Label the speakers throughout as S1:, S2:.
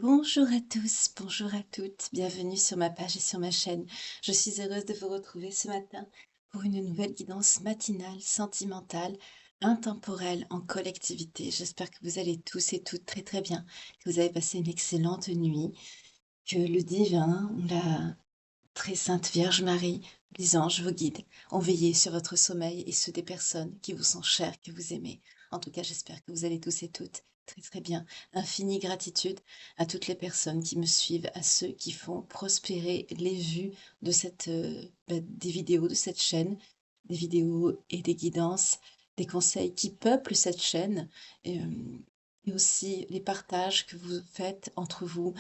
S1: Bonjour à tous, bonjour à toutes, bienvenue sur ma page et sur ma chaîne. Je suis heureuse de vous retrouver ce matin pour une nouvelle guidance matinale, sentimentale, intemporelle, en collectivité. J'espère que vous allez tous et toutes très très bien, que vous avez passé une excellente nuit, que le divin, la très sainte Vierge Marie, les anges, vos guides, ont veillé sur votre sommeil et ceux des personnes qui vous sont chères, que vous aimez. En tout cas, j'espère que vous allez tous et toutes très très bien. Infinie gratitude à toutes les personnes qui me suivent, à ceux qui font prospérer les vues de des vidéos de cette chaîne, des vidéos et des guidances, des conseils qui peuplent cette chaîne, et, euh, et aussi les partages que vous faites entre vous,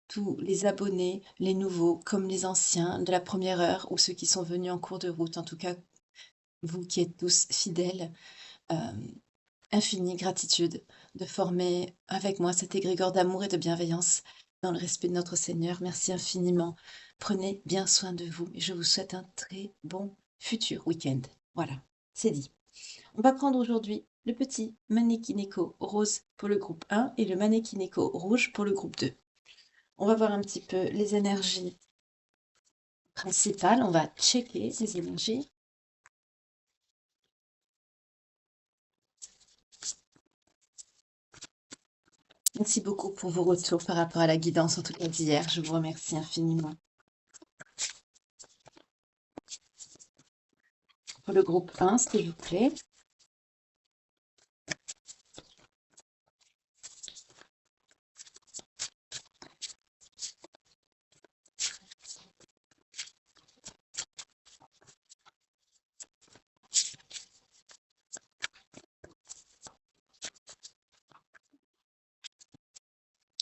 S1: tous les abonnés, les nouveaux comme les anciens, de la première heure ou ceux qui sont venus en cours de route. En tout cas, vous qui êtes tous fidèles, infinie gratitude de former avec moi cet égrégore d'amour et de bienveillance dans le respect de notre Seigneur. Merci infiniment. Prenez bien soin de vous et je vous souhaite un très bon futur week-end. Voilà, c'est dit. On va prendre aujourd'hui le petit Manekineko rose pour le groupe 1 et le Manekineko rouge pour le groupe 2. On va voir un petit peu les énergies principales. On va checker les énergies. Merci beaucoup pour vos retours par rapport à la guidance en tout cas d'hier. Je vous remercie infiniment. Pour le groupe 1, s'il vous plaît.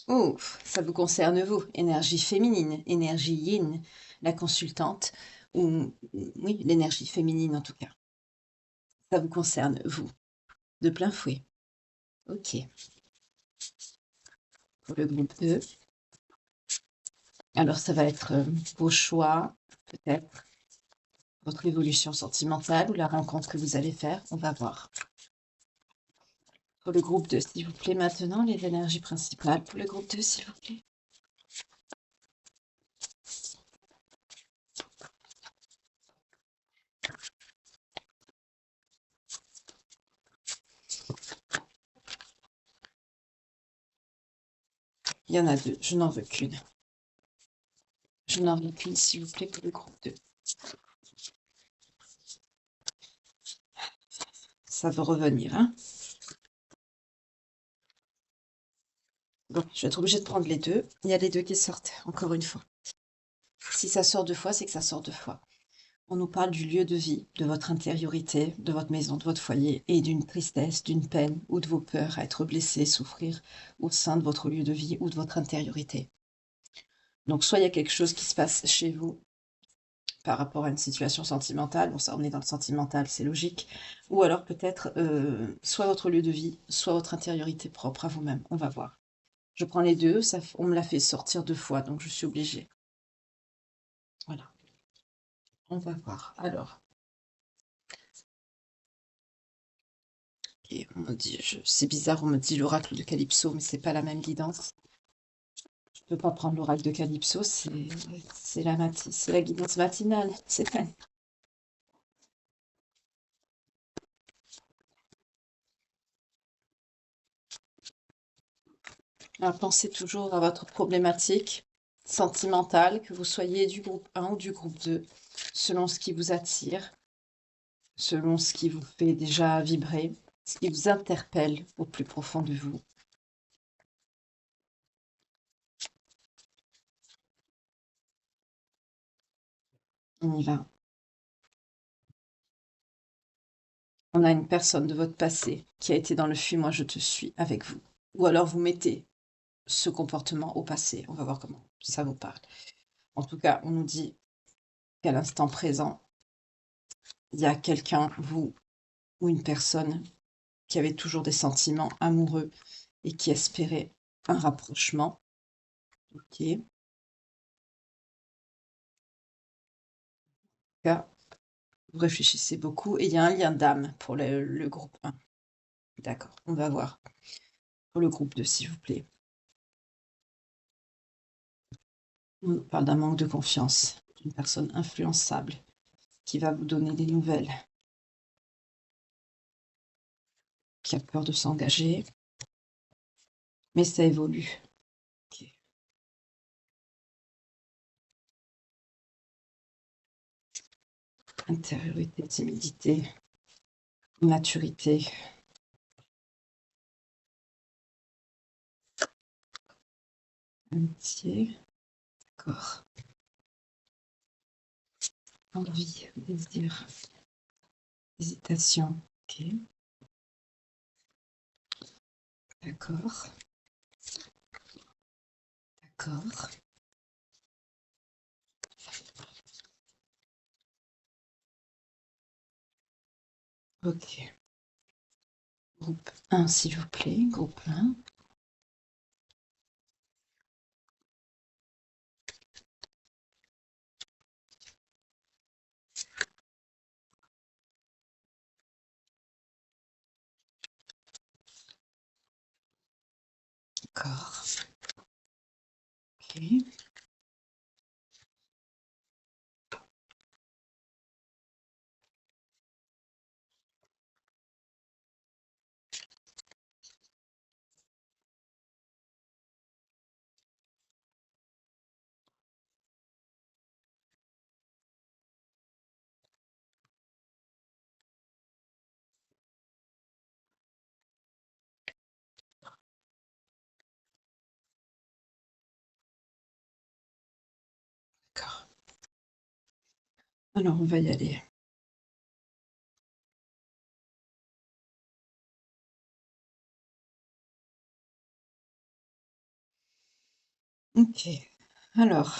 S1: Oh, ça vous concerne vous. Énergie féminine, énergie yin, la consultante, ou oui, l'énergie féminine en tout cas. Ça vous concerne vous, de plein fouet. Ok. Pour le groupe 2. Alors ça va être vos choix, peut-être votre évolution sentimentale ou la rencontre que vous allez faire. On va voir. Pour le groupe 2, s'il vous plaît, maintenant, les énergies principales. Pour le groupe 2, s'il vous plaît. Il y en a deux, je n'en veux qu'une. Je n'en veux qu'une, s'il vous plaît, pour le groupe 2. Ça veut revenir, hein. Bon, je vais être obligée de prendre les deux. Il y a les deux qui sortent, encore une fois. Si ça sort deux fois, c'est que ça sort deux fois. On nous parle du lieu de vie, de votre intériorité, de votre maison, de votre foyer, et d'une tristesse, d'une peine ou de vos peurs à être blessé, souffrir au sein de votre lieu de vie ou de votre intériorité. Donc, soit il y a quelque chose qui se passe chez vous par rapport à une situation sentimentale, bon ça on est dans le sentimental, c'est logique, ou alors peut-être soit votre lieu de vie, soit votre intériorité propre à vous-même, on va voir. Je prends les deux, ça, on me l'a fait sortir deux fois, donc je suis obligée. Voilà, on va voir. Alors, et on me dit, c'est bizarre, on me dit l'oracle de Calypso, mais c'est pas la même guidance. Je peux pas prendre l'oracle de Calypso, c'est la guidance matinale, c'est pas. Alors, pensez toujours à votre problématique sentimentale, que vous soyez du groupe 1 ou du groupe 2, selon ce qui vous attire, selon ce qui vous fait déjà vibrer, ce qui vous interpelle au plus profond de vous. On y va. On a une personne de votre passé qui a été dans le fuis-moi, je te suis avec vous. Ou alors vous mettez ce comportement au passé. On va voir comment ça vous parle. En tout cas, on nous dit qu'à l'instant présent, il y a quelqu'un, vous ou une personne qui avait toujours des sentiments amoureux et qui espérait un rapprochement. Ok. En tout cas, vous réfléchissez beaucoup et il y a un lien d'âme pour le groupe 1. D'accord, on va voir. Pour le groupe 2, s'il vous plaît. On parle d'un manque de confiance, d'une personne influençable qui va vous donner des nouvelles, qui a peur de s'engager, mais ça évolue. OK. Intériorité, timidité, maturité. Amitié, d'accord. Envie, désir, hésitation. OK, d'accord, d'accord. OK. Groupe 1, s'il vous plaît, groupe 1. D'accord. OK, d'accord. Alors, on va y aller. OK. Alors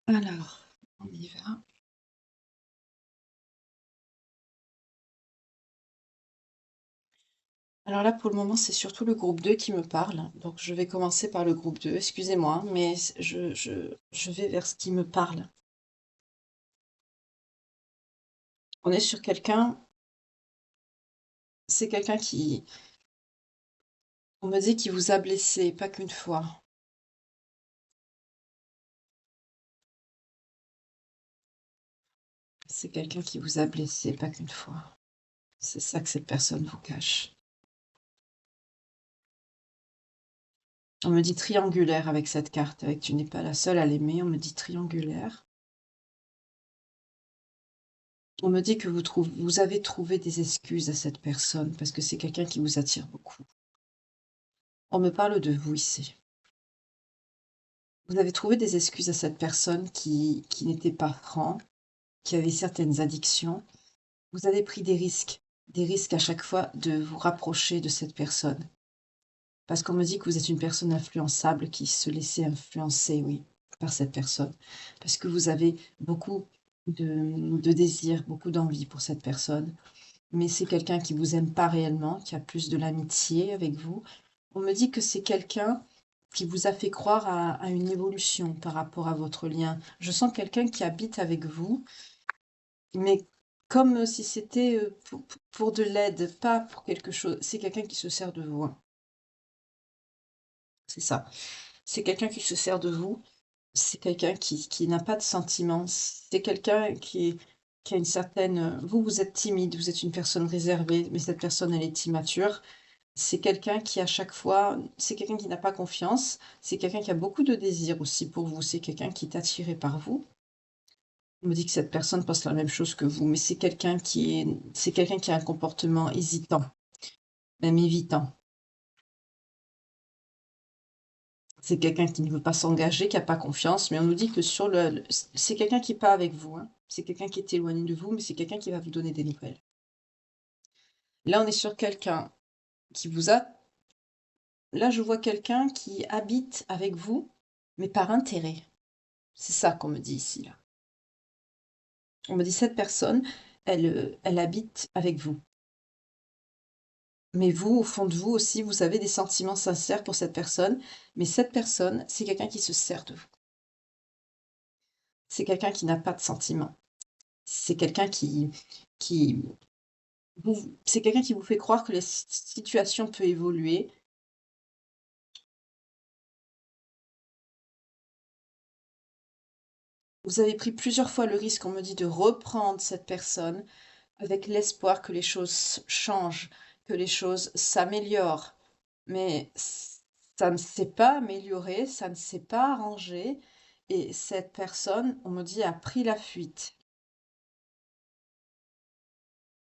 S1: on y va. Alors là, pour le moment, c'est surtout le groupe 2 qui me parle, donc je vais commencer par le groupe 2. Excusez-moi, mais je vais vers ce qui me parle. On est sur quelqu'un c'est quelqu'un qui on me dit qu'il vous a blessé, pas qu'une fois. C'est quelqu'un qui vous a blessé, pas qu'une fois. C'est ça que cette personne vous cache. On me dit triangulaire avec cette carte, avec tu n'es pas la seule à l'aimer, on me dit triangulaire. On me dit que vous avez trouvé des excuses à cette personne parce que c'est quelqu'un qui vous attire beaucoup. On me parle de vous ici. Vous avez trouvé des excuses à cette personne qui n'était pas franc, qui avait certaines addictions. Vous avez pris des risques à chaque fois de vous rapprocher de cette personne. Parce qu'on me dit que vous êtes une personne influençable qui se laissait influencer, oui, par cette personne. Parce que vous avez beaucoup de désirs, beaucoup d'envie pour cette personne. Mais c'est quelqu'un qui vous aime pas réellement, qui a plus de l'amitié avec vous. On me dit que c'est quelqu'un qui vous a fait croire à une évolution par rapport à votre lien. Je sens quelqu'un qui habite avec vous, mais comme si c'était pour de l'aide, pas pour quelque chose. C'est quelqu'un qui se sert de vous, hein. C'est ça. C'est quelqu'un qui se sert de vous. C'est quelqu'un qui n'a pas de sentiments. C'est quelqu'un qui a une certaine... Vous, vous êtes timide, vous êtes une personne réservée, mais cette personne, elle est immature. C'est quelqu'un qui, à chaque fois, c'est quelqu'un qui n'a pas confiance. C'est quelqu'un qui a beaucoup de désir aussi pour vous. C'est quelqu'un qui est attiré par vous. On me dit que cette personne pense la même chose que vous, mais c'est quelqu'un qui a un comportement hésitant, même évitant. C'est quelqu'un qui ne veut pas s'engager, qui a pas confiance, mais on nous dit que sur le c'est quelqu'un qui est pas avec vous, hein. C'est quelqu'un qui est éloigné de vous, mais c'est quelqu'un qui va vous donner des nouvelles. Là, on est sur quelqu'un qui vous a là, je vois quelqu'un qui habite avec vous, mais par intérêt. C'est ça qu'on me dit ici, là. On me dit: «Cette personne, elle habite avec vous». Mais vous, au fond de vous aussi, vous avez des sentiments sincères pour cette personne, mais cette personne, c'est quelqu'un qui se sert de vous. C'est quelqu'un qui n'a pas de sentiments. C'est quelqu'un qui c'est quelqu'un qui vous fait croire que la situation peut évoluer, Vous avez pris plusieurs fois le risque, on me dit, de reprendre cette personne avec l'espoir que les choses changent, que les choses s'améliorent. Mais ça ne s'est pas amélioré, ça ne s'est pas arrangé et cette personne, on me dit, a pris la fuite.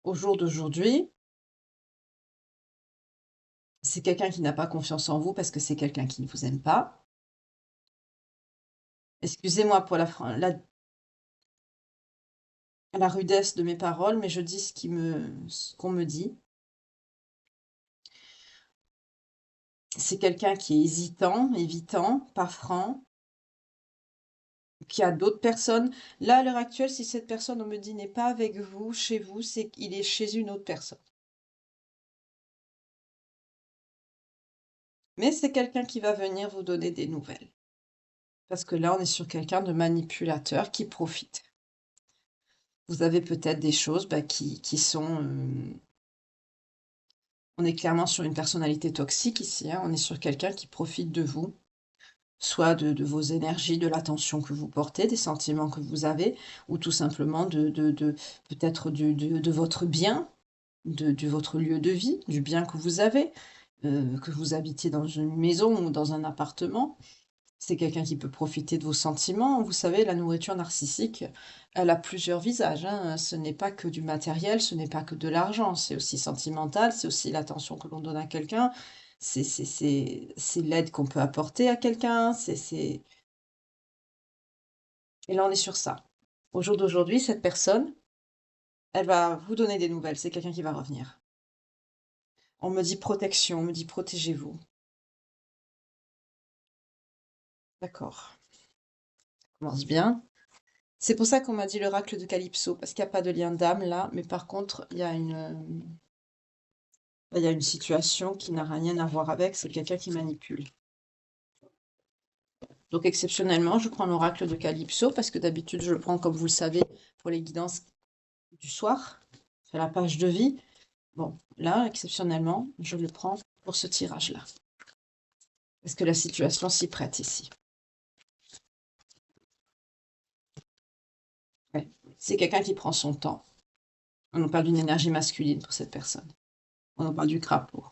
S1: Au jour d'aujourd'hui, c'est quelqu'un qui n'a pas confiance en vous parce que c'est quelqu'un qui ne vous aime pas. Excusez-moi pour la rudesse de mes paroles, mais je dis ce qu'on me dit. C'est quelqu'un qui est hésitant, évitant, pas franc, qui a d'autres personnes. Là, à l'heure actuelle, si cette personne, on me dit, n'est pas avec vous, chez vous, c'est qu'il est chez une autre personne. Mais c'est quelqu'un qui va venir vous donner des nouvelles. Parce que là, on est sur quelqu'un de manipulateur qui profite. Vous avez peut-être des choses qui sont... on est clairement sur une personnalité toxique ici, hein. On est sur quelqu'un qui profite de vous, soit de vos énergies, de l'attention que vous portez, des sentiments que vous avez, ou tout simplement peut-être de votre bien, de votre lieu de vie, du bien que vous avez, que vous habitiez dans une maison ou dans un appartement. C'est quelqu'un qui peut profiter de vos sentiments. Vous savez, la nourriture narcissique, elle a plusieurs visages, hein. Ce n'est pas que du matériel, ce n'est pas que de l'argent, c'est aussi sentimental, c'est aussi l'attention que l'on donne à quelqu'un, c'est l'aide qu'on peut apporter à quelqu'un, et là, on est sur ça. Au jour d'aujourd'hui, cette personne, elle va vous donner des nouvelles, c'est quelqu'un qui va revenir. On me dit protection, on me dit protégez-vous. D'accord, ça commence bien. C'est pour ça qu'on m'a dit l'oracle de Calypso, parce qu'il y a pas de lien d'âme là, mais par contre, il y a une situation qui n'a rien à voir avec, c'est quelqu'un qui manipule. Donc exceptionnellement, je prends l'oracle de Calypso, parce que d'habitude, je le prends, comme vous le savez, pour les guidances du soir, c'est la page de vie. Bon, là, exceptionnellement, je le prends pour ce tirage-là, parce que la situation s'y prête ici. Ouais. C'est quelqu'un qui prend son temps. On nous parle d'une énergie masculine pour cette personne. On nous parle du crapaud.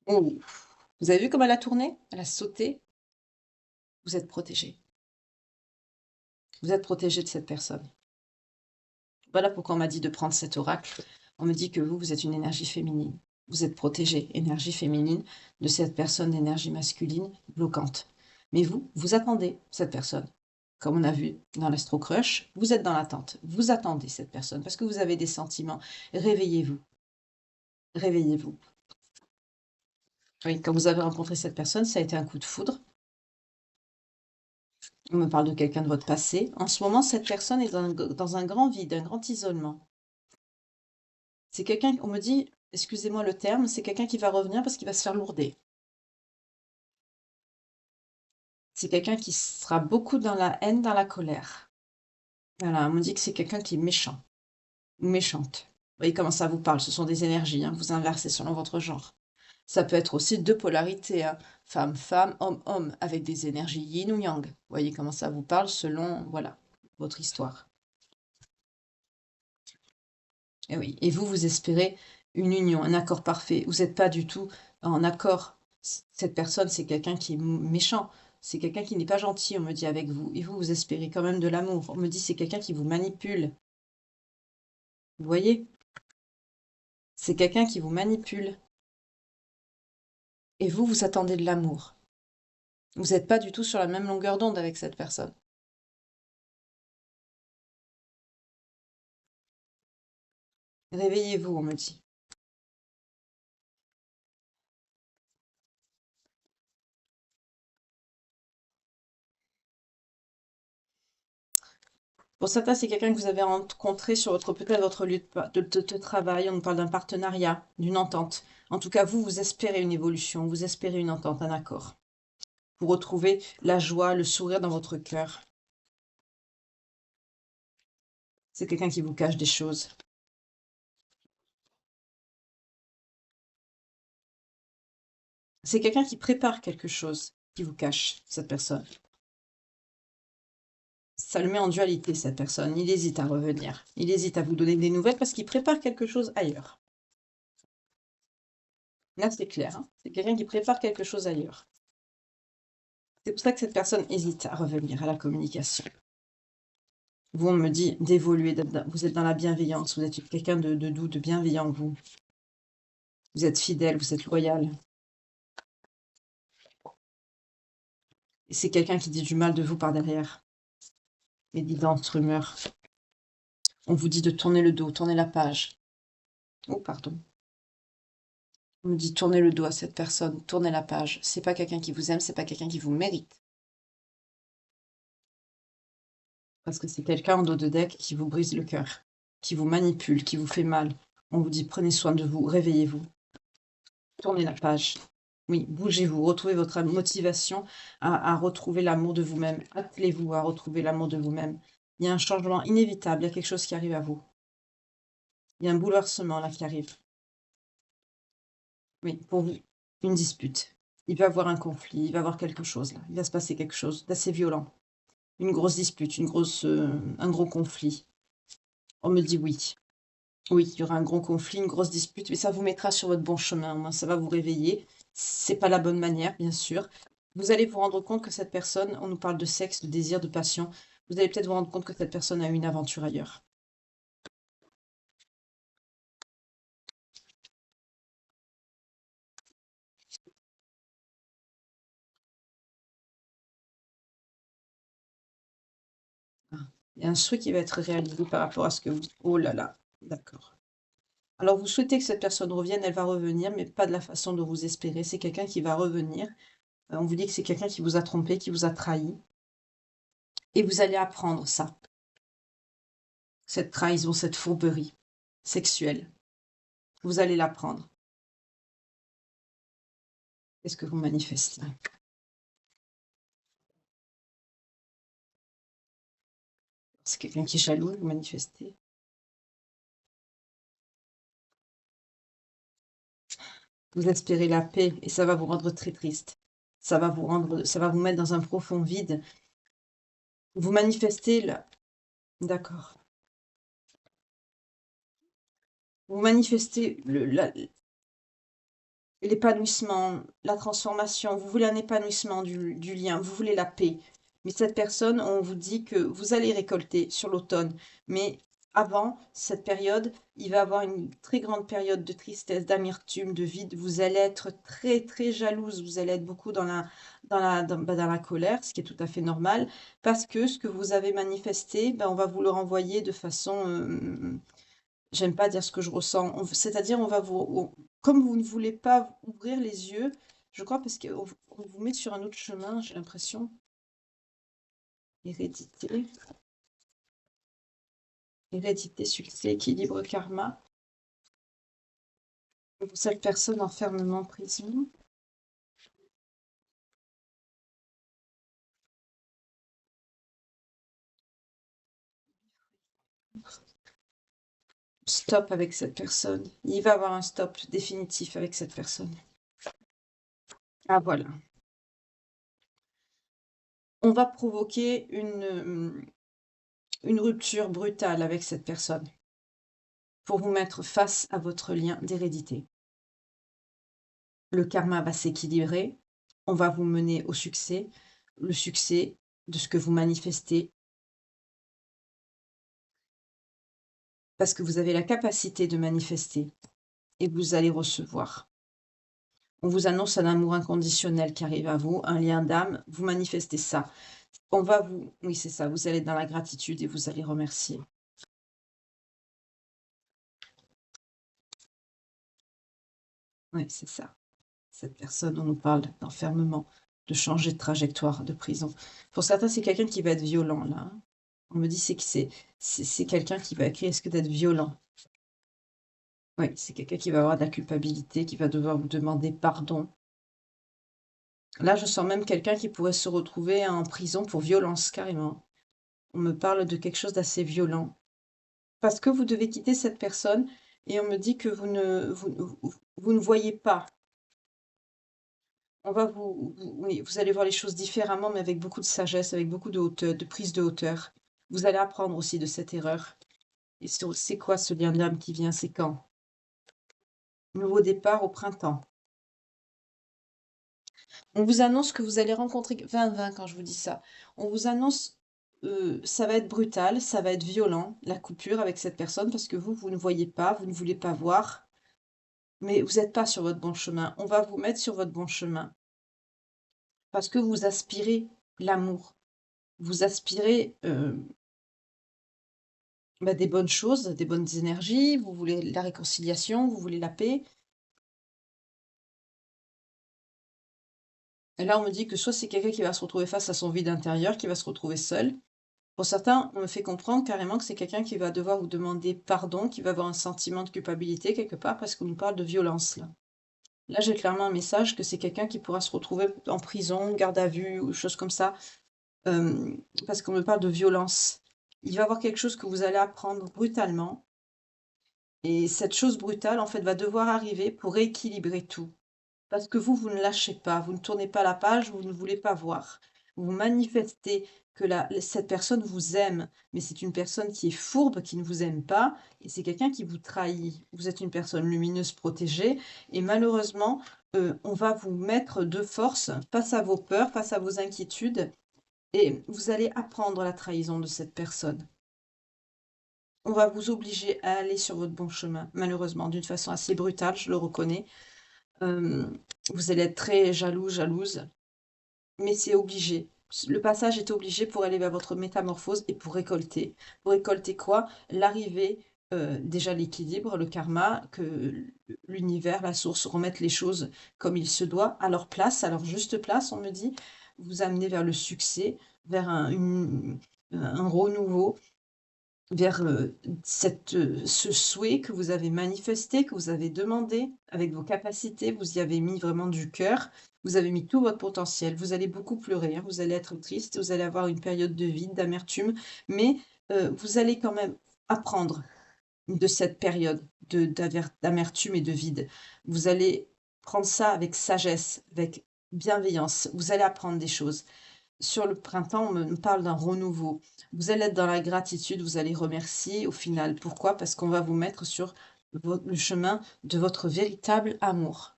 S1: Oh. Vous avez vu comme elle a tourné? Elle a sauté. Vous êtes protégé. Vous êtes protégé de cette personne. Voilà pourquoi on m'a dit de prendre cet oracle. On me dit que vous êtes une énergie féminine. Vous êtes protégé, énergie féminine, de cette personne d'énergie masculine bloquante. Mais vous attendez cette personne. Comme on a vu dans l'Astro Crush, vous êtes dans l'attente. Vous attendez cette personne parce que vous avez des sentiments. Réveillez-vous. Réveillez-vous. Oui, quand vous avez rencontré cette personne, ça a été un coup de foudre. On me parle de quelqu'un de votre passé. En ce moment, cette personne est dans un grand vide, un grand isolement. C'est quelqu'un, on me dit, excusez-moi le terme, c'est quelqu'un qui va revenir parce qu'il va se faire lourder. C'est quelqu'un qui sera beaucoup dans la haine, dans la colère. Voilà, on me dit que c'est quelqu'un qui est méchant ou méchante. Vous voyez comment ça vous parle, ce sont des énergies, hein, vous inversez selon votre genre. Ça peut être aussi deux polarités, hein, femme-femme, homme-homme, avec des énergies yin ou yang. Vous voyez comment ça vous parle selon, voilà, votre histoire. Et oui, et vous espérez une union, un accord parfait. Vous n'êtes pas du tout en accord. Cette personne, c'est quelqu'un qui est méchant. C'est quelqu'un qui n'est pas gentil, on me dit, avec vous. Et vous espérez quand même de l'amour. On me dit, c'est quelqu'un qui vous manipule. Vous voyez? C'est quelqu'un qui vous manipule. Et vous attendez de l'amour. Vous n'êtes pas du tout sur la même longueur d'onde avec cette personne. Réveillez-vous, on me dit. Pour certains, c'est quelqu'un que vous avez rencontré sur peut-être votre lieu de travail. On nous parle d'un partenariat, d'une entente. En tout cas, vous espérez une évolution, vous espérez une entente, un accord. Vous retrouvez la joie, le sourire dans votre cœur. C'est quelqu'un qui vous cache des choses. C'est quelqu'un qui prépare quelque chose, qui vous cache, cette personne.
S2: Ça le met en dualité, cette personne. Il hésite à revenir. Il hésite à vous donner des nouvelles parce qu'il prépare quelque chose ailleurs. Là, c'est clair, hein. C'est quelqu'un qui prépare quelque chose ailleurs. C'est pour ça que cette personne hésite à revenir à la communication. Vous, on me dit d'évoluer, vous êtes dans la bienveillance, vous êtes quelqu'un de doux, de bienveillant, vous. Vous êtes fidèle, vous êtes loyal. Et c'est quelqu'un qui dit du mal de vous par derrière. Et dit denses rumeurs. On vous dit de tourner le dos, tourner la page. Oh, pardon. On me dit tourner le dos à cette personne, tourner la page. C'est pas quelqu'un qui vous aime, c'est pas quelqu'un qui vous mérite. Parce que c'est quelqu'un en dos de deck qui vous brise le cœur, qui vous manipule, qui vous fait mal. On vous dit prenez soin de vous, réveillez-vous. Tournez la page. Oui, bougez-vous, retrouvez votre motivation à retrouver l'amour de vous-même. Attelez-vous à retrouver l'amour de vous-même. Il y a un changement inévitable, il y a quelque chose qui arrive à vous. Il y a un bouleversement là qui arrive. Oui, pour vous, une dispute. Il va y avoir un conflit, il va y avoir quelque chose là. Il va se passer quelque chose d'assez violent. Une grosse dispute, un gros conflit. On me dit oui. Oui, il y aura un gros conflit, une grosse dispute, mais ça vous mettra sur votre bon chemin. Au moins, ça va vous réveiller. C'est pas la bonne manière, bien sûr. Vous allez vous rendre compte que cette personne, on nous parle de sexe, de désir, de passion. Vous allez peut-être vous rendre compte que cette personne a eu une aventure ailleurs. Ah, il y a un souhait qui va être réalisé par rapport à ce que vous... Oh là là, d'accord. Alors, vous souhaitez que cette personne revienne, elle va revenir, mais pas de la façon dont vous espérez. C'est quelqu'un qui va revenir. On vous dit que c'est quelqu'un qui vous a trompé, qui vous a trahi. Et vous allez apprendre ça. Cette trahison, cette fourberie sexuelle. Vous allez l'apprendre. Qu'est-ce que vous manifestez? C'est quelqu'un qui est jaloux, vous manifestez. Vous espérez la paix et ça va vous rendre très triste. Ça va vous mettre dans un profond vide. Vous manifestez là. D'accord. Vous manifestez l'épanouissement, la transformation. Vous voulez un épanouissement du lien. Vous voulez la paix. Mais cette personne, on vous dit que vous allez récolter sur l'automne. Mais avant cette période, il va y avoir une très grande période de tristesse, d'amertume, de vide. Vous allez être très, très jalouse. Vous allez être beaucoup dans la colère, ce qui est tout à fait normal. Parce que ce que vous avez manifesté, on va vous le renvoyer de façon... j'aime pas dire ce que je ressens. C'est-à-dire, comme vous ne voulez pas ouvrir les yeux, je crois parce qu'on vous met sur un autre chemin, j'ai l'impression. Hérédité. Hérédité, succès, équilibre, karma. Cette personne enfermement, prison. Stop avec cette personne. Il va y avoir un stop définitif avec cette personne. Ah voilà. On va provoquer une rupture brutale avec cette personne pour vous mettre face à votre lien d'hérédité. Le karma va s'équilibrer, on va vous mener au succès, le succès de ce que vous manifestez, parce que vous avez la capacité de manifester et vous allez recevoir. On vous annonce un amour inconditionnel qui arrive à vous, un lien d'âme, vous manifestez ça. Oui, c'est ça, vous allez être dans la gratitude et vous allez remercier. Oui, c'est ça. Cette personne, on nous parle d'enfermement, de changer de trajectoire, de prison. Pour certains, c'est quelqu'un qui va être violent, là, hein. On me dit que c'est quelqu'un qui risque d'être violent. Oui, c'est quelqu'un qui va avoir de la culpabilité, qui va devoir vous demander pardon. Là, je sens même quelqu'un qui pourrait se retrouver en prison pour violence, carrément. On me parle de quelque chose d'assez violent. Parce que vous devez quitter cette personne et on me dit que vous ne voyez pas. Oui, vous allez voir les choses différemment, mais avec beaucoup de sagesse, avec beaucoup de hauteur, de prise de hauteur. Vous allez apprendre aussi de cette erreur. Et c'est quoi ce lien d'âme qui vient? C'est quand? Nouveau départ au printemps. On vous annonce que vous allez rencontrer 20-20 quand je vous dis ça. On vous annonce, ça va être brutal, ça va être violent, la coupure avec cette personne parce que vous ne voyez pas, vous ne voulez pas voir, mais vous êtes pas sur votre bon chemin. On va vous mettre sur votre bon chemin parce que vous aspirez l'amour. Vous aspirez, des bonnes choses, des bonnes énergies, vous voulez la réconciliation, vous voulez la paix. Et là, on me dit que soit c'est quelqu'un qui va se retrouver face à son vide intérieur, qui va se retrouver seul. Pour certains, on me fait comprendre carrément que c'est quelqu'un qui va devoir vous demander pardon, qui va avoir un sentiment de culpabilité quelque part parce qu'on nous parle de violence là. Là, j'ai clairement un message que c'est quelqu'un qui pourra se retrouver en prison, garde à vue ou choses comme ça, parce qu'on me parle de violence. Il va y avoir quelque chose que vous allez apprendre brutalement et cette chose brutale, en fait, va devoir arriver pour rééquilibrer tout. Parce que vous ne lâchez pas, vous ne tournez pas la page, vous ne voulez pas voir. Vous manifestez que cette personne vous aime, mais c'est une personne qui est fourbe, qui ne vous aime pas, et c'est quelqu'un qui vous trahit. Vous êtes une personne lumineuse, protégée, et malheureusement, on va vous mettre de force face à vos peurs, face à vos inquiétudes, et vous allez apprendre la trahison de cette personne. On va vous obliger à aller sur votre bon chemin, malheureusement, d'une façon assez brutale, je le reconnais. Vous allez être très jaloux, jalouse, mais c'est obligé. Le passage est obligé pour aller vers votre métamorphose et pour récolter. Pour récolter quoi? L'arrivée, déjà l'équilibre, le karma, que l'univers, la source remette les choses comme il se doit, à leur place, à leur juste place, on me dit. Vous amener vers le succès, vers un renouveau, vers, ce souhait que vous avez manifesté, que vous avez demandé avec vos capacités. Vous y avez mis vraiment du cœur, vous avez mis tout votre potentiel. Vous allez beaucoup pleurer, hein, vous allez être triste, vous allez avoir une période de vide, d'amertume, mais vous allez quand même apprendre de cette période d'amertume et de vide. Vous allez prendre ça avec sagesse, avec bienveillance. Vous allez apprendre des choses. Sur le printemps, on me parle d'un renouveau. Vous allez être dans la gratitude, vous allez remercier au final. Pourquoi? Parce qu'on va vous mettre sur le chemin de votre véritable amour.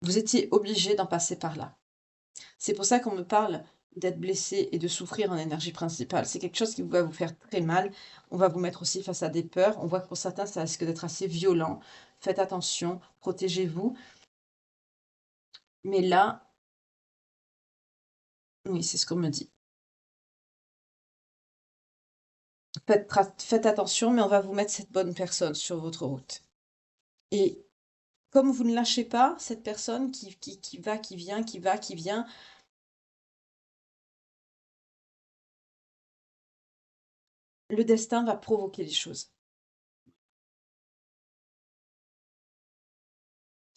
S2: Vous étiez obligé d'en passer par là. C'est pour ça qu'on me parle d'être blessé et de souffrir en énergie principale. C'est quelque chose qui va vous faire très mal. On va vous mettre aussi face à des peurs. On voit que pour certains, ça risque d'être assez violent. Faites attention, protégez-vous. Mais là, oui, c'est ce qu'on me dit. Faites attention, mais on va vous mettre cette bonne personne sur votre route. Et comme vous ne lâchez pas cette personne qui va, qui vient, qui va, qui vient, le destin va provoquer les choses.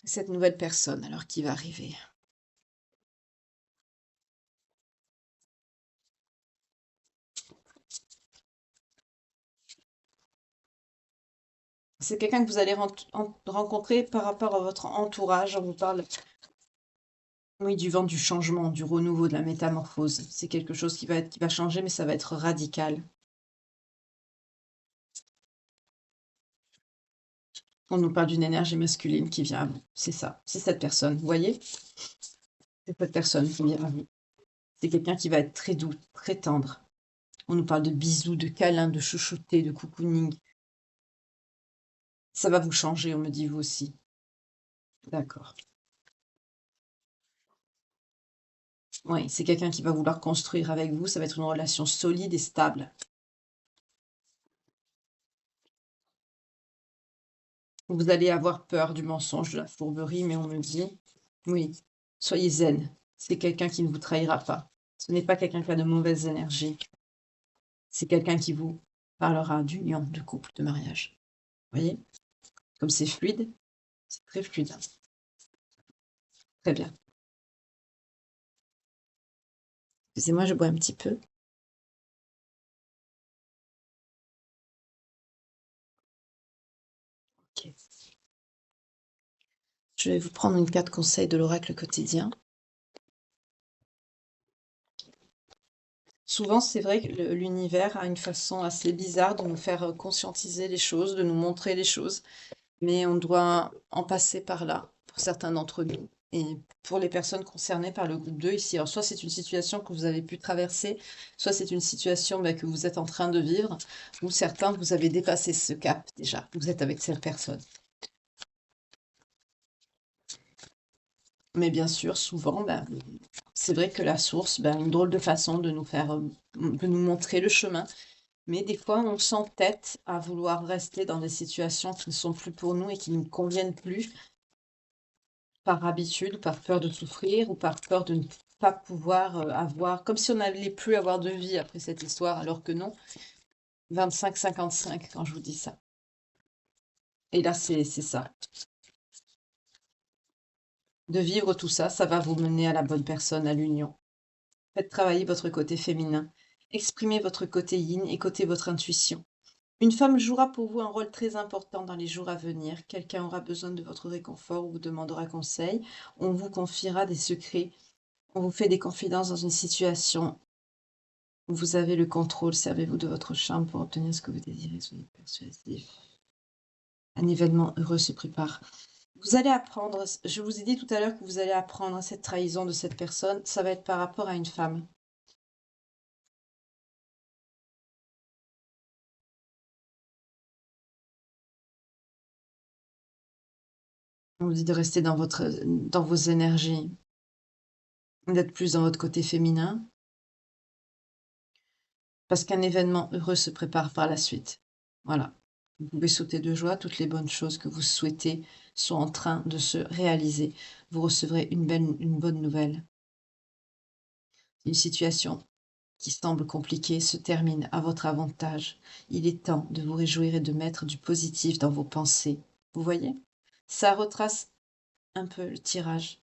S2: Cette nouvelle personne, alors qui va arriver. C'est quelqu'un que vous allez rencontrer par rapport à votre entourage. On vous parle, oui, du vent du changement, du renouveau, de la métamorphose. C'est quelque chose qui va changer, mais ça va être radical. On nous parle d'une énergie masculine qui vient à vous. C'est ça, c'est cette personne. Vous voyez? C'est cette personne qui vient à vous. C'est quelqu'un qui va être très doux, très tendre. On nous parle de bisous, de câlins, de chouchouter, de cocooning. Ça va vous changer, on me dit vous aussi. D'accord. Oui, c'est quelqu'un qui va vouloir construire avec vous. Ça va être une relation solide et stable. Vous allez avoir peur du mensonge, de la fourberie, mais on me dit, oui, soyez zen. C'est quelqu'un qui ne vous trahira pas. Ce n'est pas quelqu'un qui a de mauvaises énergies. C'est quelqu'un qui vous parlera d'union, de couple, de mariage. Vous voyez? Comme c'est fluide, c'est très fluide. Très bien. Excusez-moi, je bois un petit peu. Ok. Je vais vous prendre une carte conseil de l'oracle quotidien. Souvent, c'est vrai que l'univers a une façon assez bizarre de nous faire conscientiser les choses, de nous montrer les choses, mais on doit en passer par là, pour certains d'entre nous. Et pour les personnes concernées par le groupe 2 ici, alors soit c'est une situation que vous avez pu traverser, soit c'est une situation que vous êtes en train de vivre, ou certains, vous avez dépassé ce cap déjà, vous êtes avec cette personne. Mais bien sûr, souvent, c'est vrai que la source, une drôle de façon de nous faire, de nous montrer le chemin. Mais des fois, on s'entête à vouloir rester dans des situations qui ne sont plus pour nous et qui ne nous conviennent plus, par habitude, par peur de souffrir ou par peur de ne pas pouvoir avoir, comme si on n'allait plus avoir de vie après cette histoire, alors que non. 25-55 quand je vous dis ça. Et là, c'est ça. De vivre tout ça, ça va vous mener à la bonne personne, à l'union. Faites travailler votre côté féminin. Exprimez votre côté yin, écoutez votre intuition. Une femme jouera pour vous un rôle très important dans les jours à venir. Quelqu'un aura besoin de votre réconfort ou vous demandera conseil. On vous confiera des secrets. On vous fait des confidences dans une situation où vous avez le contrôle. Servez-vous de votre charme pour obtenir ce que vous désirez. Soyez persuasif. Un événement heureux se prépare. Vous allez apprendre, je vous ai dit tout à l'heure que vous allez apprendre cette trahison de cette personne. Ça va être par rapport à une femme. On vous dit de rester dans vos énergies, d'être plus dans votre côté féminin, parce qu'un événement heureux se prépare par la suite. Voilà. Vous pouvez sauter de joie, toutes les bonnes choses que vous souhaitez sont en train de se réaliser. Vous recevrez une bonne nouvelle. Une situation qui semble compliquée se termine à votre avantage. Il est temps de vous réjouir et de mettre du positif dans vos pensées. Vous voyez? Ça retrace un peu le tirage.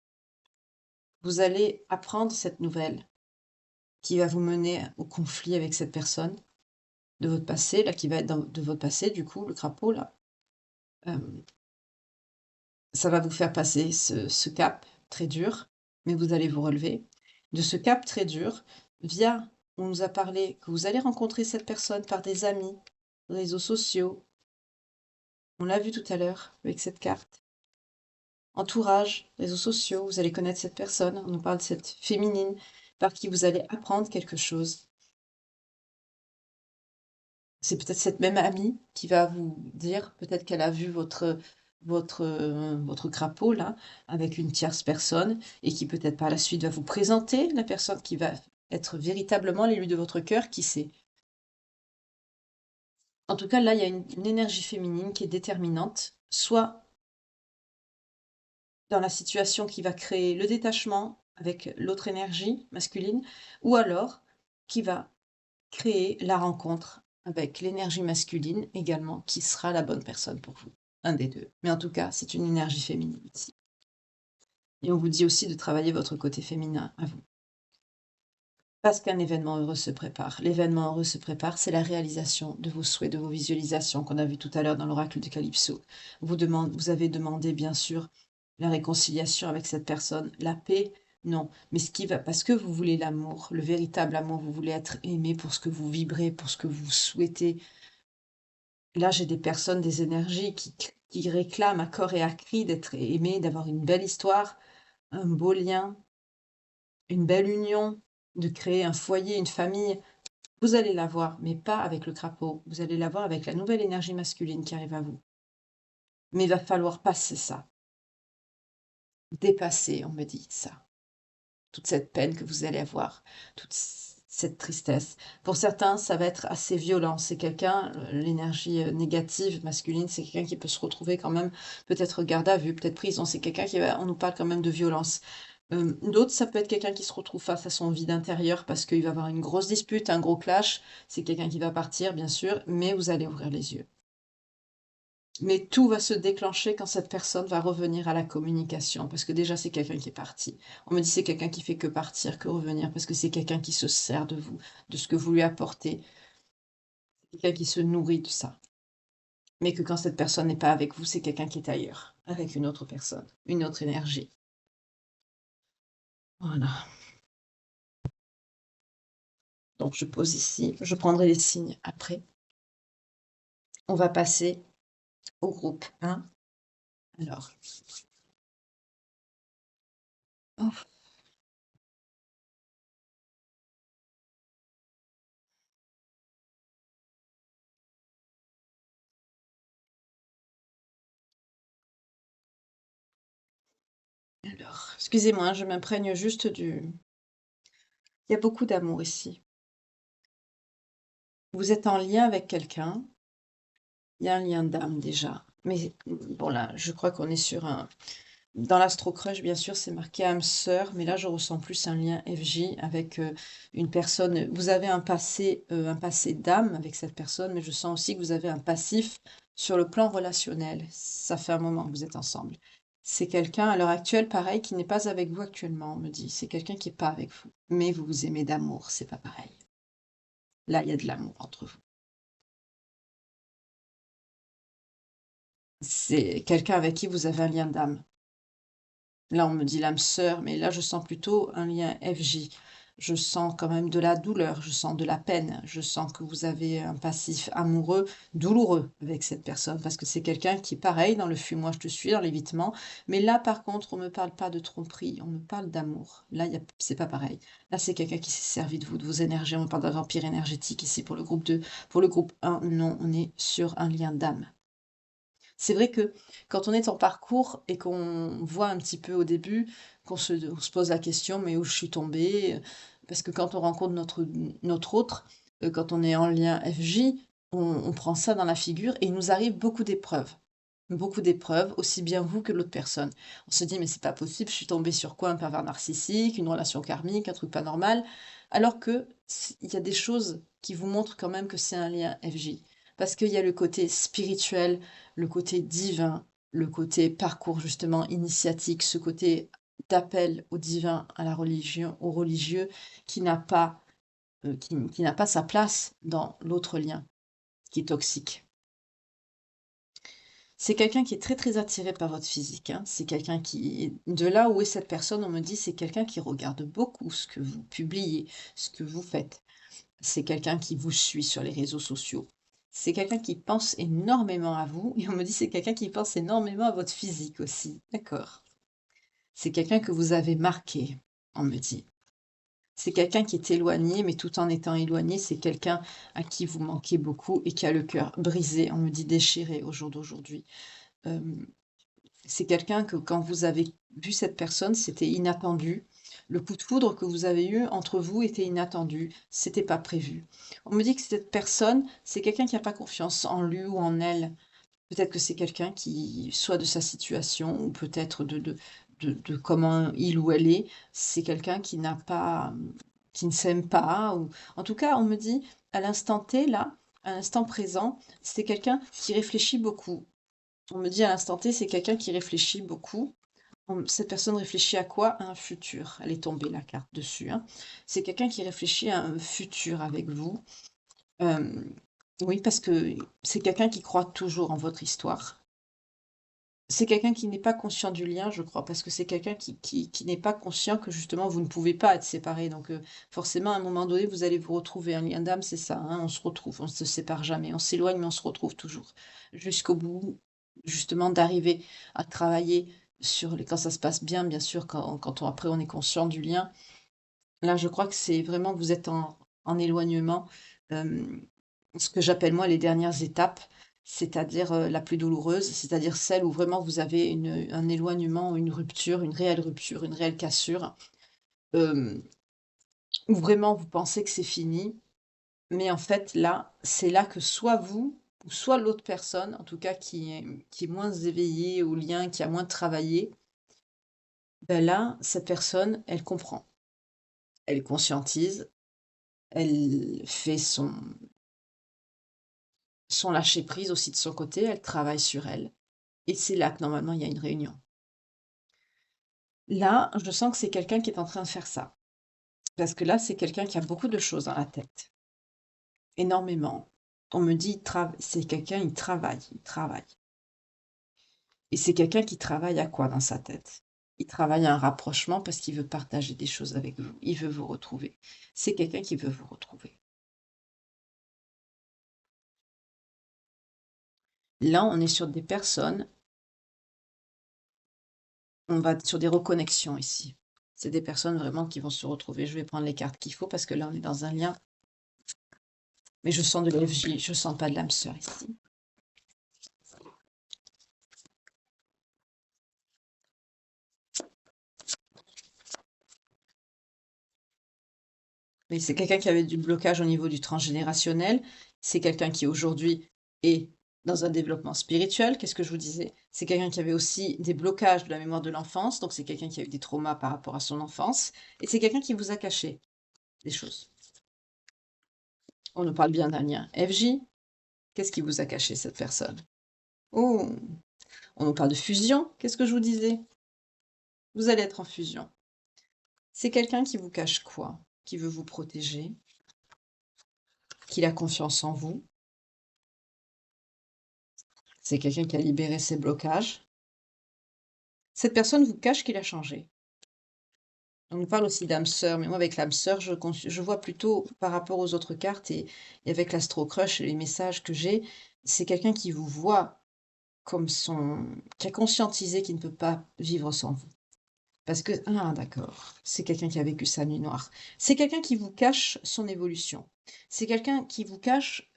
S2: Vous allez apprendre cette nouvelle qui va vous mener au conflit avec cette personne de votre passé, là, qui va être de votre passé, du coup, le crapaud, là. Ça va vous faire passer ce cap très dur, mais vous allez vous relever. De ce cap très dur, on nous a parlé que vous allez rencontrer cette personne par des amis, réseaux sociaux. On l'a vu tout à l'heure avec cette carte. Entourage, réseaux sociaux, vous allez connaître cette personne. On nous parle de cette féminine par qui vous allez apprendre quelque chose. C'est peut-être cette même amie qui va vous dire, peut-être qu'elle a vu votre crapaud là, avec une tierce personne, et qui peut-être par la suite va vous présenter la personne qui va être véritablement l'élu de votre cœur, qui sait. En tout cas, là, il y a une énergie féminine qui est déterminante, soit dans la situation qui va créer le détachement avec l'autre énergie masculine, ou alors qui va créer la rencontre avec l'énergie masculine également, qui sera la bonne personne pour vous. Un des deux. Mais en tout cas, c'est une énergie féminine ici. Et on vous dit aussi de travailler votre côté féminin à vous. Parce qu'un événement heureux se prépare. L'événement heureux se prépare, c'est la réalisation de vos souhaits, de vos visualisations qu'on a vu tout à l'heure dans l'oracle de Calypso. Vous avez demandé, bien sûr, la réconciliation avec cette personne, la paix, non. Mais parce que vous voulez l'amour, le véritable amour, vous voulez être aimé pour ce que vous vibrez, pour ce que vous souhaitez. Là, j'ai des personnes, des énergies qui réclament à corps et à cri d'être aimées, d'avoir une belle histoire, un beau lien, une belle union, de créer un foyer, une famille. Vous allez l'avoir, mais pas avec le crapaud. Vous allez l'avoir avec la nouvelle énergie masculine qui arrive à vous. Mais il va falloir passer ça. Dépasser, on me dit ça. Toute cette peine que vous allez avoir, toute cette tristesse. Pour certains, ça va être assez violent. C'est quelqu'un, l'énergie négative masculine, c'est quelqu'un qui peut se retrouver quand même, peut-être garde à vue, peut-être prison. C'est quelqu'un on nous parle quand même de violence. D'autres, ça peut être quelqu'un qui se retrouve face à son vide intérieur parce qu'il va avoir une grosse dispute, un gros clash. C'est quelqu'un qui va partir, bien sûr, mais vous allez ouvrir les yeux. Mais tout va se déclencher quand cette personne va revenir à la communication, parce que déjà c'est quelqu'un qui est parti. On me dit c'est quelqu'un qui fait que partir, que revenir, parce que c'est quelqu'un qui se sert de vous, de ce que vous lui apportez. C'est quelqu'un qui se nourrit de ça. Mais que quand cette personne n'est pas avec vous, c'est quelqu'un qui est ailleurs, avec une autre personne, une autre énergie. Voilà. Donc je pose ici, je prendrai les signes après. On va passer au groupe 1. Alors, oh, alors, excusez-moi, je m'imprègne juste du... Il y a beaucoup d'amour ici. Vous êtes en lien avec quelqu'un. Il y a un lien d'âme déjà. Mais bon là, je crois qu'on est sur un... Dans l'Astro Crush, bien sûr, c'est marqué âme sœur, mais là, je ressens plus un lien FJ avec une personne. Vous avez un passé d'âme avec cette personne, mais je sens aussi que vous avez un passif sur le plan relationnel. Ça fait un moment que vous êtes ensemble. C'est quelqu'un, à l'heure actuelle, pareil, qui n'est pas avec vous actuellement, on me dit. C'est quelqu'un qui n'est pas avec vous. Mais vous vous aimez d'amour, c'est pas pareil. Là, il y a de l'amour entre vous. C'est quelqu'un avec qui vous avez un lien d'âme. Là, on me dit l'âme sœur, mais là, je sens plutôt un lien FJ. Je sens quand même de la douleur, je sens de la peine, je sens que vous avez un passif amoureux douloureux avec cette personne, parce que c'est quelqu'un qui est pareil dans le fuis-moi je te suis, dans l'évitement. Mais là, par contre, on ne me parle pas de tromperie, on me parle d'amour. Là, c'est pas pareil. Là, c'est quelqu'un qui s'est servi de vous, de vos énergies. On me parle d'un vampire énergétique ici pour le groupe 2. Pour le groupe 1, non, on est sur un lien d'âme. C'est vrai que quand on est en parcours et qu'on voit un petit peu au début, on se pose la question, mais où je suis tombée? Parce que quand on rencontre notre autre, quand on est en lien FJ, on prend ça dans la figure et il nous arrive beaucoup d'épreuves. Beaucoup d'épreuves, aussi bien vous que l'autre personne. On se dit, mais c'est pas possible, je suis tombée sur quoi? Un pervers narcissique, une relation karmique, un truc pas normal. Alors que il y a des choses qui vous montrent quand même que c'est un lien FJ. Parce qu'il y a le côté spirituel, le côté divin, le côté parcours justement initiatique, ce côté d'appel au divin, à la religion, au religieux, qui n'a pas, qui n'a pas sa place dans l'autre lien, qui est toxique. C'est quelqu'un qui est très très attiré par votre physique, hein. C'est quelqu'un qui, de là où est cette personne, on me dit, c'est quelqu'un qui regarde beaucoup ce que vous publiez, ce que vous faites. C'est quelqu'un qui vous suit sur les réseaux sociaux. C'est quelqu'un qui pense énormément à vous. Et on me dit c'est quelqu'un qui pense énormément à votre physique aussi. D'accord. C'est quelqu'un que vous avez marqué, on me dit. C'est quelqu'un qui est éloigné, mais tout en étant éloigné, c'est quelqu'un à qui vous manquez beaucoup et qui a le cœur brisé, on me dit déchiré au jour d'aujourd'hui. Euh, c'est quelqu'un que quand vous avez vu cette personne, c'était inattendu. Le coup de foudre que vous avez eu entre vous était inattendu, c'était pas prévu. On me dit que cette personne, c'est quelqu'un qui n'a pas confiance en lui ou en elle. Peut-être que c'est quelqu'un qui, soit de sa situation, ou peut-être de comment il ou elle est, c'est quelqu'un qui n'a pas, qui ne s'aime pas. Ou... En tout cas, on me dit, à l'instant T, là, à l'instant présent, c'est quelqu'un qui réfléchit beaucoup. On me dit à l'instant T, c'est quelqu'un qui réfléchit beaucoup. Cette personne réfléchit à quoi? À un futur. Elle est tombée la carte dessus, hein. C'est quelqu'un qui réfléchit à un futur avec vous. Euh, oui, parce que c'est quelqu'un qui croit toujours en votre histoire. C'est quelqu'un qui n'est pas conscient du lien, je crois, parce que c'est quelqu'un qui n'est pas conscient que justement vous ne pouvez pas être séparés. Donc forcément, à un moment donné, vous allez vous retrouver. Un lien d'âme, c'est ça, hein, on se retrouve, on ne se sépare jamais, on s'éloigne, mais on se retrouve toujours. Jusqu'au bout, justement, d'arriver à travailler sur les... Quand ça se passe bien, bien sûr, après on est conscient du lien. Là, je crois que c'est vraiment, vous êtes en éloignement. euh, Ce que j'appelle moi les dernières étapes, c'est-à-dire la plus douloureuse, c'est-à-dire celle où vraiment vous avez un éloignement, une réelle cassure, euh, où vraiment vous pensez que c'est fini, mais en fait là, c'est là que soit vous, ou soit l'autre personne, en tout cas qui est moins éveillée au lien, qui a moins travaillé, ben là, cette personne, elle comprend, elle conscientise, elle fait son lâcher prise aussi de son côté, elle travaille sur elle. Et c'est là que normalement il y a une réunion. Là, je sens que c'est quelqu'un qui est en train de faire ça. Parce que là, c'est quelqu'un qui a beaucoup de choses dans la tête. Énormément. On me dit, c'est quelqu'un, il travaille, il travaille. Et c'est quelqu'un qui travaille à quoi dans sa tête? Il travaille à un rapprochement parce qu'il veut partager des choses avec vous. Il veut vous retrouver. C'est quelqu'un qui veut vous retrouver. Là, on est sur des personnes, on va sur des reconnexions ici. C'est des personnes vraiment qui vont se retrouver. Je vais prendre les cartes qu'il faut parce que là, on est dans un lien. Mais je sens de l'EFJ, je sens pas de l'âme sœur ici. Mais c'est quelqu'un qui avait du blocage au niveau du transgénérationnel. C'est quelqu'un qui aujourd'hui est dans un développement spirituel. Qu'est-ce que je vous disais? C'est quelqu'un qui avait aussi des blocages de la mémoire de l'enfance. Donc c'est quelqu'un qui a eu des traumas par rapport à son enfance. Et c'est quelqu'un qui vous a caché des choses. On nous parle bien d'un lien. FJ, qu'est-ce qui vous a caché cette personne? Oh, on nous parle de fusion. Qu'est-ce que je vous disais? Vous allez être en fusion. C'est quelqu'un qui vous cache quoi? Qui veut vous protéger, qu'il a confiance en vous. C'est quelqu'un qui a libéré ses blocages. Cette personne vous cache qu'il a changé. On nous parle aussi d'âme sœur, mais moi avec l'âme sœur, je vois plutôt par rapport aux autres cartes et avec l'astro crush et les messages que j'ai, c'est quelqu'un qui vous voit comme qui a conscientisé qu'il ne peut pas vivre sans vous. Parce que, ah d'accord, c'est quelqu'un qui a vécu sa nuit noire. C'est quelqu'un qui vous cache son évolution. C'est quelqu'un qui vous cache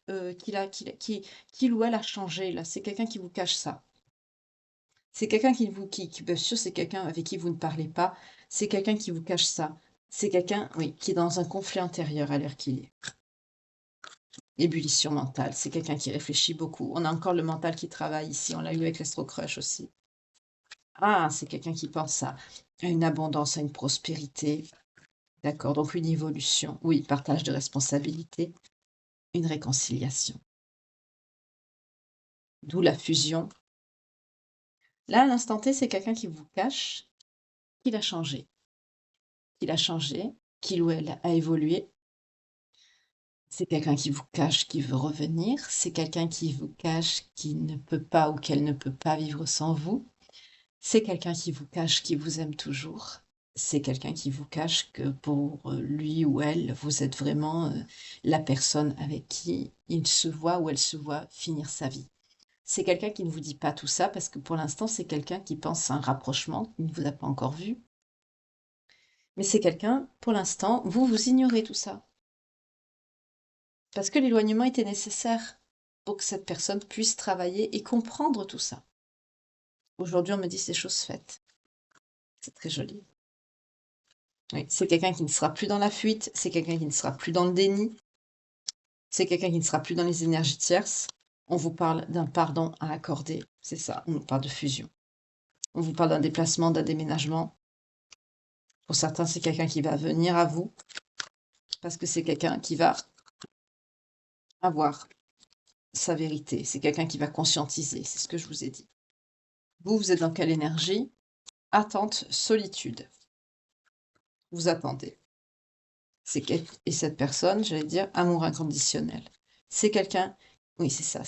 S2: qu'il ou elle a changé, là. C'est quelqu'un qui vous cache ça. C'est quelqu'un bien sûr, c'est quelqu'un avec qui vous ne parlez pas. C'est quelqu'un qui vous cache ça. C'est quelqu'un, oui, qui est dans un conflit intérieur à l'heure qu'il est. Ébullition mentale. C'est quelqu'un qui réfléchit beaucoup. On a encore le mental qui travaille ici. On l'a eu avec l'astro crush aussi. Ah, c'est quelqu'un qui pense à une abondance, à une prospérité. D'accord, donc une évolution. Oui, partage de responsabilités, une réconciliation. D'où la fusion. Là, à l'instant T, c'est quelqu'un qui vous cache qu'il a changé. Qu'il a changé, qu'il ou elle a évolué. C'est quelqu'un qui vous cache qui veut revenir. C'est quelqu'un qui vous cache qui ne peut pas ou qu'elle ne peut pas vivre sans vous. C'est quelqu'un qui vous cache qui vous aime toujours. C'est quelqu'un qui vous cache que pour lui ou elle, vous êtes vraiment la personne avec qui il se voit ou elle se voit finir sa vie. C'est quelqu'un qui ne vous dit pas tout ça parce que pour l'instant, c'est quelqu'un qui pense à un rapprochement, qui ne vous a pas encore vu. Mais c'est quelqu'un, pour l'instant, vous ignorez tout ça. Parce que l'éloignement était nécessaire pour que cette personne puisse travailler et comprendre tout ça. Aujourd'hui, on me dit c'est chose faite. C'est très joli. Oui, c'est quelqu'un qui ne sera plus dans la fuite, c'est quelqu'un qui ne sera plus dans le déni, c'est quelqu'un qui ne sera plus dans les énergies tierces. On vous parle d'un pardon à accorder, c'est ça, on vous parle de fusion. On vous parle d'un déplacement, d'un déménagement. Pour certains, c'est quelqu'un qui va venir à vous, parce que c'est quelqu'un qui va avoir sa vérité, c'est quelqu'un qui va conscientiser, c'est ce que je vous ai dit. Vous êtes dans quelle énergie? Attente, solitude. Vous attendez. Et cette personne, j'allais dire, amour inconditionnel. C'est quelqu'un, oui, c'est ça,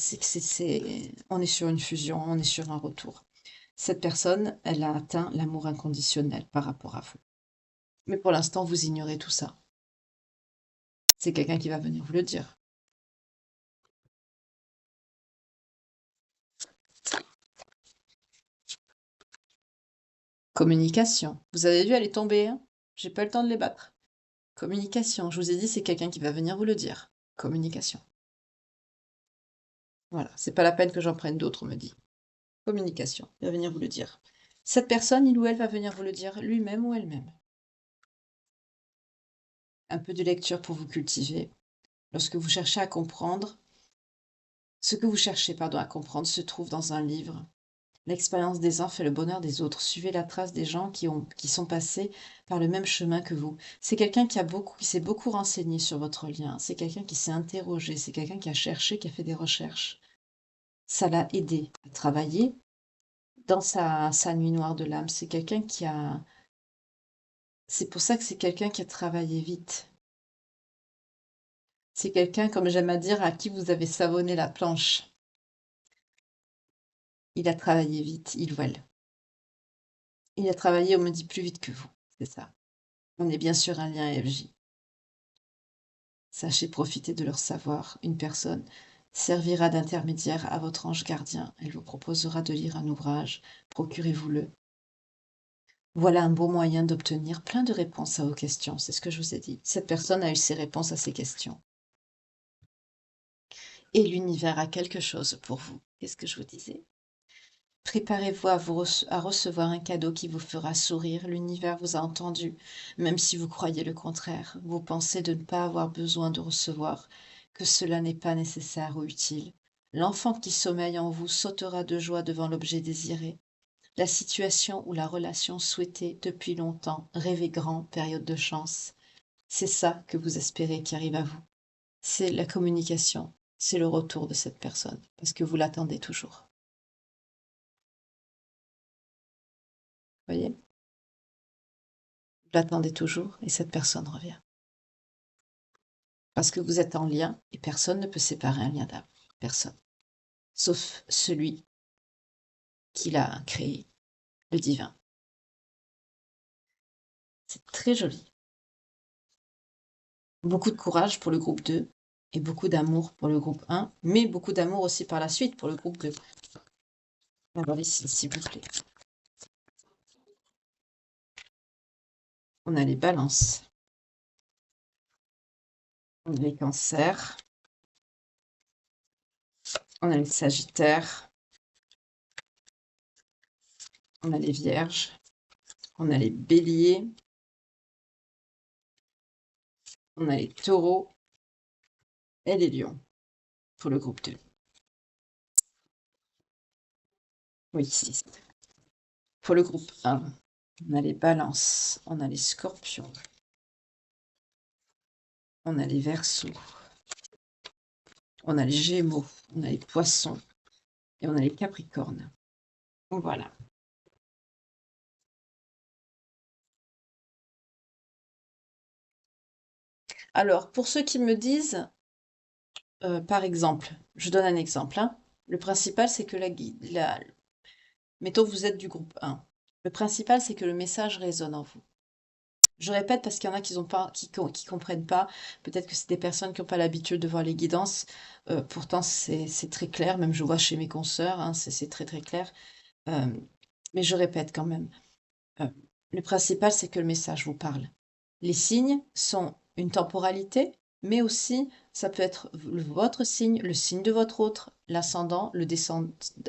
S2: on est sur une fusion, on est sur un retour. Cette personne, elle a atteint l'amour inconditionnel par rapport à vous. Mais pour l'instant, vous ignorez tout ça. C'est quelqu'un qui va venir vous le dire. Communication. Vous avez vu, elle est tombée, hein? J'ai pas le temps de les battre. Communication. Je vous ai dit, c'est quelqu'un qui va venir vous le dire. Communication. Voilà, c'est pas la peine que j'en prenne d'autres, on me dit. Communication, il va venir vous le dire. Cette personne, il ou elle va venir vous le dire lui-même ou elle-même. Un peu de lecture pour vous cultiver. Lorsque vous cherchez à comprendre, ce que vous cherchez, pardon, à comprendre se trouve dans un livre. L'expérience des uns fait le bonheur des autres. Suivez la trace des gens qui sont passés par le même chemin que vous. C'est quelqu'un qui s'est beaucoup renseigné sur votre lien. C'est quelqu'un qui s'est interrogé. C'est quelqu'un qui a cherché, qui a fait des recherches. Ça l'a aidé à travailler dans sa nuit noire de l'âme. C'est quelqu'un qui a... C'est pour ça que c'est quelqu'un qui a travaillé vite. C'est quelqu'un, comme j'aime à dire, à qui vous avez savonné la planche. Il a travaillé vite, il ou elle.
S1: Il a travaillé, on me dit, plus vite que vous. C'est ça. On est bien sûr un lien FJ. Sachez profiter de leur savoir. Une personne servira d'intermédiaire à votre ange gardien. Elle vous proposera de lire un ouvrage. Procurez-vous-le. Voilà un beau moyen d'obtenir plein de réponses à vos questions. C'est ce que je vous ai dit. Cette personne a eu ses réponses à ses questions. Et l'univers a quelque chose pour vous. Qu'est-ce que je vous disais? Préparez-vous à recevoir un cadeau qui vous fera sourire. L'univers vous a entendu, même si vous croyez le contraire. Vous pensez de ne pas avoir besoin de recevoir, que cela n'est pas nécessaire ou utile. L'enfant qui sommeille en vous sautera de joie devant l'objet désiré. La situation ou la relation souhaitée depuis longtemps, rêvez grand, période de chance. C'est ça que vous espérez qui arrive à vous. C'est la communication, c'est le retour de cette personne, parce que vous l'attendez toujours. Voyez? Vous l'attendez toujours et cette personne revient. Parce que vous êtes en lien et personne ne peut séparer un lien d'âme. Personne. Sauf celui qui l'a créé, le divin. C'est très joli. Beaucoup de courage pour le groupe 2 et beaucoup d'amour pour le groupe 1, mais beaucoup d'amour aussi par la suite pour le groupe 2. Alors ici, s'il vous plaît. On a les balances. On a les cancers. On a les sagittaires. On a les vierges. On a les béliers. On a les taureaux et les lions pour le groupe 2. Oui, 6. Pour le groupe 1, on a les balances, on a les scorpions, on a les verseaux, on a les gémeaux, on a les poissons et on a les capricornes. Voilà. Alors, pour ceux qui me disent, par exemple, je donne un exemple, hein, le principal, c'est que mettons que vous êtes du groupe 1. Le principal, c'est que le message résonne en vous. Je répète parce qu'il y en a qui comprennent pas. Peut-être que c'est des personnes qui n'ont pas l'habitude de voir les guidances. Pourtant, c'est très clair. Même je vois chez mes consoeurs, hein, c'est très très clair. Mais je répète quand même. Euh, le principal, c'est que le message vous parle. Les signes sont une temporalité, mais aussi, ça peut être votre signe, le signe de votre autre, l'ascendant,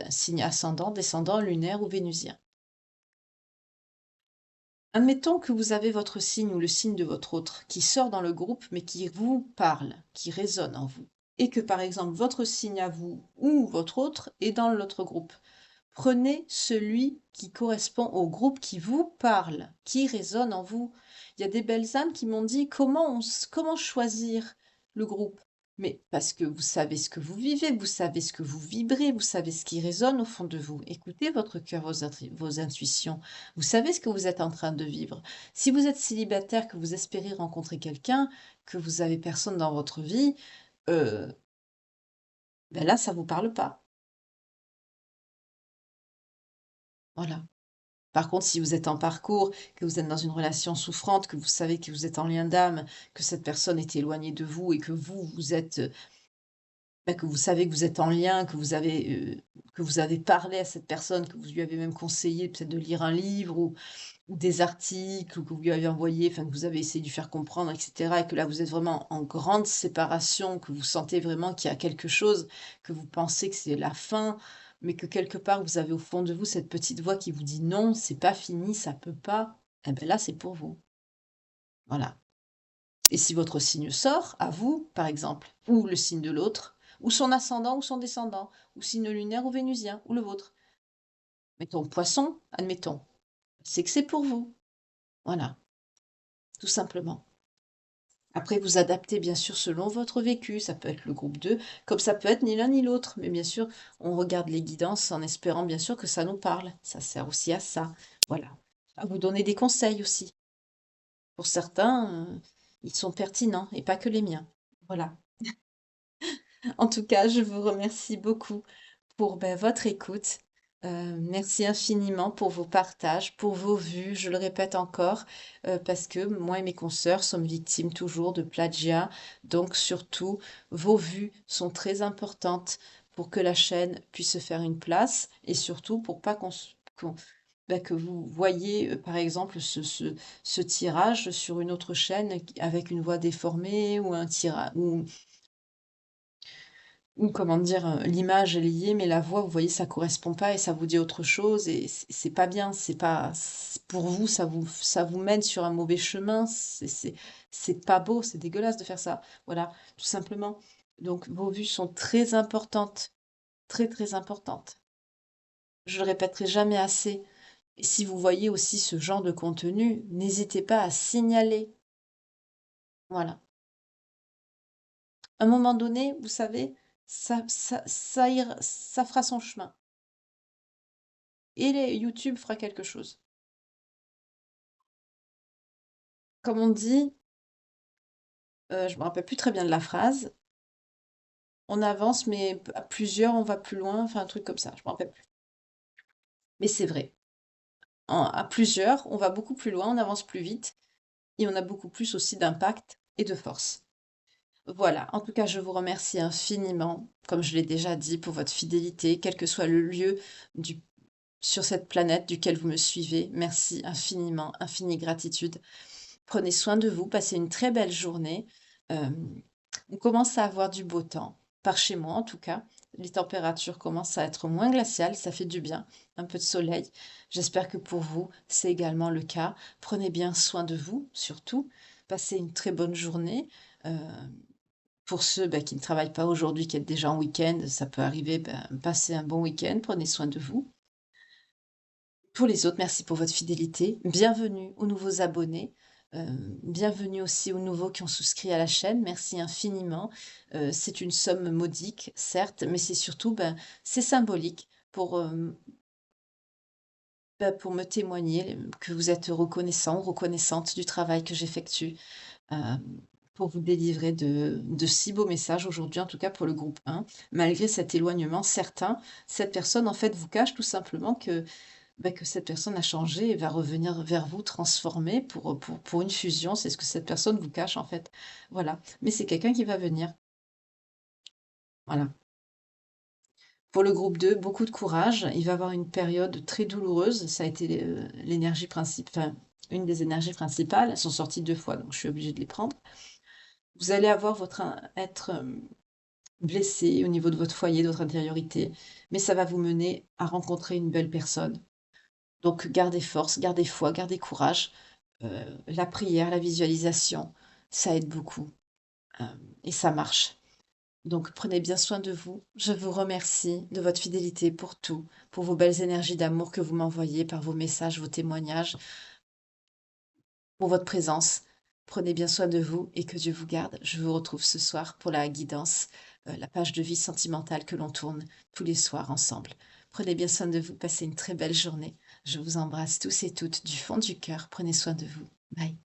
S1: signe ascendant, descendant, lunaire ou vénusien. Admettons que vous avez votre signe ou le signe de votre autre qui sort dans le groupe, mais qui vous parle, qui résonne en vous. Et que par exemple, votre signe à vous ou votre autre est dans l'autre groupe. Prenez celui qui correspond au groupe qui vous parle, qui résonne en vous. Il y a des belles âmes qui m'ont dit comment choisir le groupe. Mais parce que vous savez ce que vous vivez, vous savez ce que vous vibrez, vous savez ce qui résonne au fond de vous. Écoutez votre cœur, vos intuitions. Vous savez ce que vous êtes en train de vivre. Si vous êtes célibataire, que vous espérez rencontrer quelqu'un, que vous avez personne dans votre vie, ben là, ça vous parle pas. Voilà. Par contre, si vous êtes en parcours, que vous êtes dans une relation souffrante, que vous savez que vous êtes en lien d'âme, que cette personne est éloignée de vous et que vous êtes, que vous savez que vous êtes en lien, que vous avez parlé à cette personne, que vous lui avez même conseillé peut-être de lire un livre ou des articles, ou que vous lui avez envoyé, enfin que vous avez essayé de lui faire comprendre, etc. Et que là, vous êtes vraiment en grande séparation, que vous sentez vraiment qu'il y a quelque chose, que vous pensez que c'est la fin, mais que quelque part, vous avez au fond de vous cette petite voix qui vous dit non, c'est pas fini, ça peut pas. Eh bien là, c'est pour vous. Voilà. Et si votre signe sort, à vous, par exemple, ou le signe de l'autre, ou son ascendant ou son descendant, ou signe lunaire ou vénusien, ou le vôtre, mettons poisson, admettons, c'est que c'est pour vous. Voilà, tout simplement. Après, vous adaptez bien sûr selon votre vécu, ça peut être le groupe 2, comme ça peut être ni l'un ni l'autre, mais bien sûr, on regarde les guidances en espérant bien sûr que ça nous parle. Ça sert aussi à ça. Voilà. À vous donner des conseils aussi. Pour certains, ils sont pertinents et pas que les miens. Voilà. En tout cas, je vous remercie beaucoup pour votre écoute. Merci infiniment pour vos partages, pour vos vues, je le répète encore, parce que moi et mes consoeurs sommes victimes toujours de plagiat. Donc surtout, vos vues sont très importantes pour que la chaîne puisse se faire une place et surtout pour pas que vous voyez, par exemple, ce tirage sur une autre chaîne avec une voix déformée ou un tirage ou comment dire? L'image est liée, mais la voix, vous voyez, ça correspond pas et ça vous dit autre chose et c'est pas bien, c'est pas pour vous, ça vous mène sur un mauvais chemin, c'est pas beau, c'est dégueulasse de faire ça. Voilà, tout simplement. Donc vos vues sont très importantes, très, très importantes. Je le répéterai jamais assez et si vous voyez aussi ce genre de contenu, n'hésitez pas à signaler. Voilà. À un moment donné, vous savez, ça ira ça fera son chemin. Et les YouTube fera quelque chose. Comme on dit, je me rappelle plus très bien de la phrase, on avance, mais à plusieurs, on va plus loin, enfin un truc comme ça, je me rappelle plus. Mais c'est vrai. À plusieurs, on va beaucoup plus loin, on avance plus vite et on a beaucoup plus aussi d'impact et de force. Voilà, en tout cas, je vous remercie infiniment, comme je l'ai déjà dit, pour votre fidélité, quel que soit le lieu sur cette planète duquel vous me suivez. Merci infiniment, infinie gratitude. Prenez soin de vous, passez une très belle journée. On commence à avoir du beau temps, par chez moi en tout cas. Les températures commencent à être moins glaciales, ça fait du bien, un peu de soleil. J'espère que pour vous, c'est également le cas. Prenez bien soin de vous, surtout. Passez une très bonne journée. Euh, pour ceux qui ne travaillent pas aujourd'hui, qui êtes déjà en week-end, ça peut arriver, passez un bon week-end, prenez soin de vous. Pour les autres, merci pour votre fidélité. Bienvenue aux nouveaux abonnés. Bienvenue aussi aux nouveaux qui ont souscrit à la chaîne. Merci infiniment. C'est une somme modique, certes, mais c'est surtout, c'est symbolique pour me témoigner que vous êtes reconnaissant ou reconnaissante du travail que j'effectue euh, pour vous délivrer de si beaux messages aujourd'hui, en tout cas pour le groupe 1. Malgré cet éloignement certain, cette personne, en fait, vous cache tout simplement que cette personne a changé et va revenir vers vous transformée pour une fusion. C'est ce que cette personne vous cache, en fait. Voilà. Mais c'est quelqu'un qui va venir. Voilà. Pour le groupe 2, beaucoup de courage. Il va avoir une période très douloureuse. Ça a été l'énergie principale, enfin, une des énergies principales. Elles sont sorties 2 fois, donc je suis obligée de les prendre. Vous allez avoir être blessé au niveau de votre foyer, de votre intériorité, mais ça va vous mener à rencontrer une belle personne. Donc gardez force, gardez foi, gardez courage. La prière, la visualisation, ça aide beaucoup, et ça marche. Donc prenez bien soin de vous. Je vous remercie de votre fidélité pour tout, pour vos belles énergies d'amour que vous m'envoyez par vos messages, vos témoignages, pour votre présence. Prenez bien soin de vous et que Dieu vous garde. Je vous retrouve ce soir pour la guidance, la page de vie sentimentale que l'on tourne tous les soirs ensemble. Prenez bien soin de vous, passez une très belle journée. Je vous embrasse tous et toutes du fond du cœur. Prenez soin de vous. Bye.